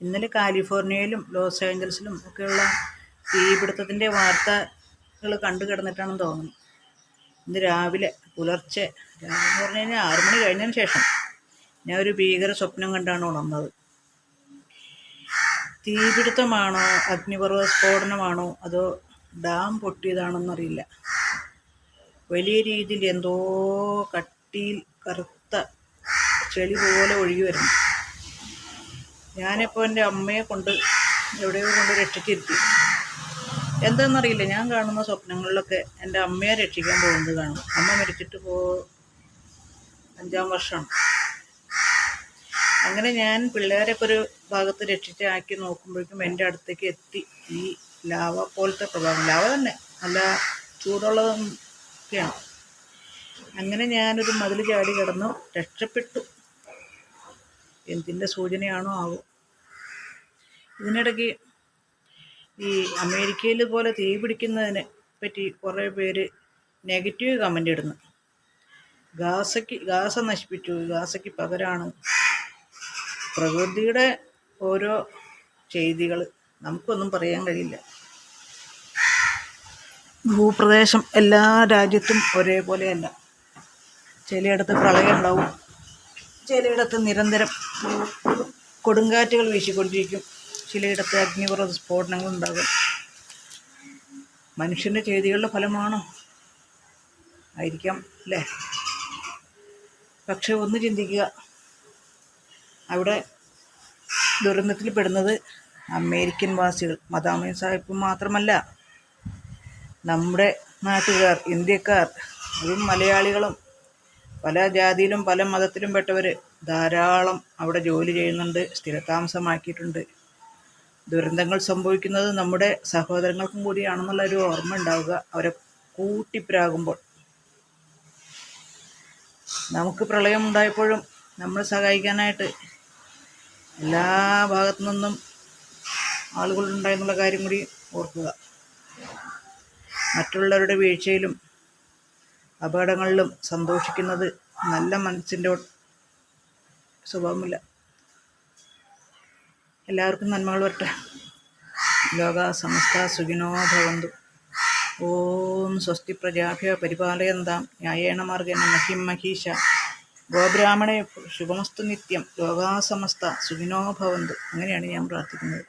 ഇന്നലെ കാലിഫോർണിയയിലും ലോസ് ഏഞ്ചൽസിലും ഒക്കെയുള്ള തീപിടുത്തത്തിൻ്റെ വാർത്തകൾ കണ്ടു കിടന്നിട്ടാണെന്ന് തോന്നുന്നു. ഇന്ന് രാവിലെ പുലർച്ചെ രാവിലെ പറഞ്ഞു കഴിഞ്ഞാൽ 6 മണി കഴിഞ്ഞതിന് ശേഷം ഞാൻ ഒരു ഭീകര സ്വപ്നം കണ്ടാണ് ഉണർന്നത്. തീപിടുത്തമാണോ അഗ്നിപർവ്വത സ്ഫോടനമാണോ അതോ ഡാം പൊട്ടിയതാണെന്നറിയില്ല. വലിയ രീതിയിൽ എന്തോ കട്ടിയിൽ കറുത്ത ചെളി പോലെ ഒഴുകി വരുന്നു. ഞാനിപ്പോൾ എൻ്റെ അമ്മയെ എവിടെയോ കൊണ്ട് രക്ഷിച്ചിരുത്തി. എന്താണെന്നറിയില്ല, ഞാൻ കാണുന്ന സ്വപ്നങ്ങളിലൊക്കെ എൻ്റെ അമ്മയെ രക്ഷിക്കാൻ പോകുന്നത് കാണും. അമ്മ മരിച്ചിട്ട് 5-ാം വർഷമാണ്. അങ്ങനെ ഞാൻ പിള്ളേരൊക്കെ ഒരു ഭാഗത്ത് രക്ഷിച്ചാക്കി നോക്കുമ്പോഴേക്കും എൻ്റെ അടുത്തേക്ക് എത്തി ഈ ലാവ പോലത്തെ പ്രഭാവം. ലാവ തന്നെ, നല്ല ചൂടുള്ളതൊക്കെയാണ്. അങ്ങനെ ഞാനൊരു മതിൽ ചാടി കിടന്നു രക്ഷപ്പെട്ടു. എന്തിൻ്റെ സൂചനയാണോ ആവോ. ഇതിനിടയ്ക്ക് ഈ അമേരിക്കയിൽ പോലെ തീ പിടിക്കുന്നതിനെ പറ്റി കുറേ പേര് നെഗറ്റീവ് കമൻ്റ് ഇടുന്നു. ഗാസ നശിപ്പിച്ചു, ഗാസയ്ക്ക് പകരമാണ്. പ്രകൃതിയുടെ ഓരോ ചെയ്തികൾ നമുക്കൊന്നും പറയാൻ കഴിയില്ല. ഭൂപ്രദേശം എല്ലാ രാജ്യത്തും ഒരേപോലെയല്ല. ചിലയിടത്ത് പ്രളയം ഉണ്ടാവും, ചിലയിടത്ത് നിരന്തരം കൊടുങ്കാറ്റുകൾ വീശിക്കൊണ്ടിരിക്കും, ചിലയിടത്ത് അഗ്നിപർവ്വത സ്ഫോടനങ്ങൾ ഉണ്ടാകും. മനുഷ്യൻ്റെ ചെയ്തികളുടെ ഫലമാണോ? ആയിരിക്കാം അല്ലേ? പക്ഷെ ഒന്ന് ചിന്തിക്കുക, അവിടെ ദുരന്തത്തിൽ പെടുന്നത് അമേരിക്കൻ വാസികൾ, മദാമ സാഹിബ് മാത്രമല്ല, നമ്മുടെ നാട്ടുകാർ, ഇന്ത്യക്കാർ, അതും മലയാളികളും പല ജാതിയിലും പല മതത്തിലും പെട്ടവർ ധാരാളം അവിടെ ജോലി ചെയ്യുന്നുണ്ട്, സ്ഥിരതാമസമാക്കിയിട്ടുണ്ട്. ദുരന്തങ്ങൾ സംഭവിക്കുന്നത് നമ്മുടെ സഹോദരങ്ങൾക്കും കൂടിയാണെന്നുള്ളൊരു ഓർമ്മ ഉണ്ടാവുക അവരെ കൂട്ടിപ്പിരാകുമ്പോൾ. നമുക്ക് പ്രളയം ഉണ്ടായപ്പോഴും നമ്മൾ സഹായിക്കാനായിട്ട് എല്ലാ ഭാഗത്തു നിന്നും ആളുകളുണ്ടായെന്നുള്ള കാര്യം കൂടി ഓർക്കുക. മറ്റുള്ളവരുടെ വീഴ്ചയിലും അപകടങ്ങളിലും സന്തോഷിക്കുന്നത് നല്ല മനസ്സിൻ്റെ സ്വഭാവമില്ല. എല്ലാവർക്കും നന്മകൾ വരട്ടെ. ലോകാ സമസ്ത സുഖിനോ ഭവന്തു. ഓം സ്വസ്തി പ്രജാഭ്യ പരിപാലയന്താം ന്യായേണ മാർഗേണ മഹിം മഹീഷ ഗോബ്രാഹ്മണേ ശുഭമസ്തു നിത്യം. ലോകാ സമസ്ത സുഖിനോ ഭവന്തു. അങ്ങനെയാണ് ഞാൻ പ്രാർത്ഥിക്കുന്നത്.